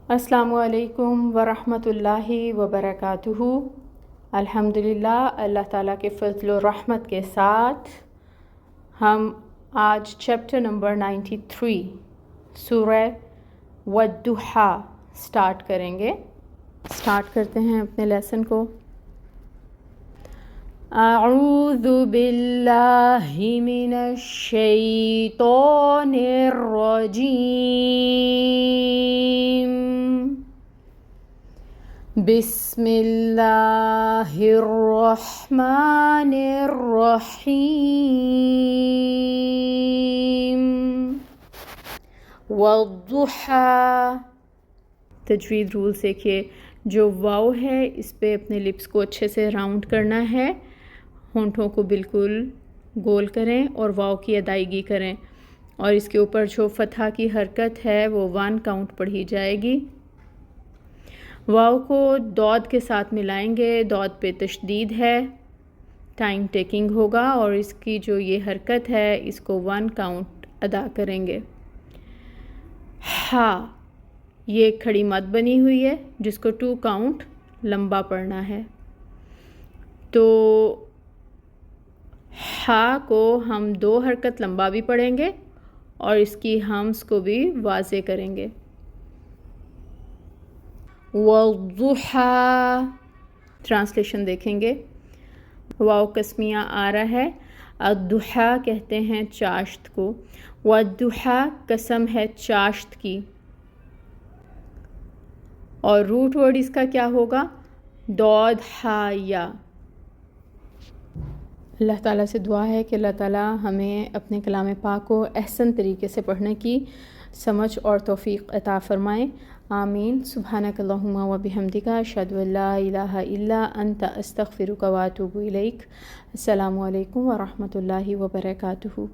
السلام علیکم ورحمۃ اللہ وبرکاتہ۔ الحمدللہ، اللہ تعالیٰ کے فضل و رحمت کے ساتھ ہم آج چیپٹر نمبر 93 سورہ والضحیٰ سٹارٹ کریں گے۔ سٹارٹ کرتے ہیں اپنے لیسن کو۔ اعوذ باللہ من الشیطان الرجیم، بسم اللہ الرحمن الرحیم۔ والضحیٰ، تجوید رولز دیکھیے، جو واو ہے اس پہ اپنے لپس کو اچھے سے راؤنڈ کرنا ہے، ہونٹوں کو بالکل گول کریں اور واو کی ادائیگی کریں، اور اس کے اوپر جو فتحہ کی حرکت ہے وہ 1 کاؤنٹ پڑھی جائے گی۔ واو کو دود کے ساتھ ملائیں گے، دود پہ تشدید ہے، ٹائم ٹیکنگ ہوگا، اور اس کی جو یہ حرکت ہے اس کو 1 کاؤنٹ ادا کریں گے۔ ہا، یہ ایک کھڑی مد بنی ہوئی ہے جس کو 2 کاؤنٹ لمبا پڑھنا ہے، تو ہا کو ہم 2 حرکت لمبا بھی پڑھیں گے اور اس کی ہمز کو بھی واضح کریں گے۔ والضحیٰ، ٹرانسلیشن دیکھیں گے، واو قسمیہ آ رہا ہے، الضحیٰ کہتے ہیں چاشت کو، والضحیٰ قسم ہے چاشت کی، اور روٹ ورڈ اس کا کیا ہوگا؟ دود ہا یا۔ اللہ تعالیٰ سے دعا ہے کہ اللہ تعالیٰ ہمیں اپنے کلام پاک کو احسن طریقے سے پڑھنے کی سمجھ اور توفیق عطا فرمائیں، آمین۔ سبحانک اللہم و بحمدک، اشہد ان لا الہ الا انت، استغفرک و اتوب الیک۔ السلام علیکم ورحمۃ اللہ وبرکاتہ۔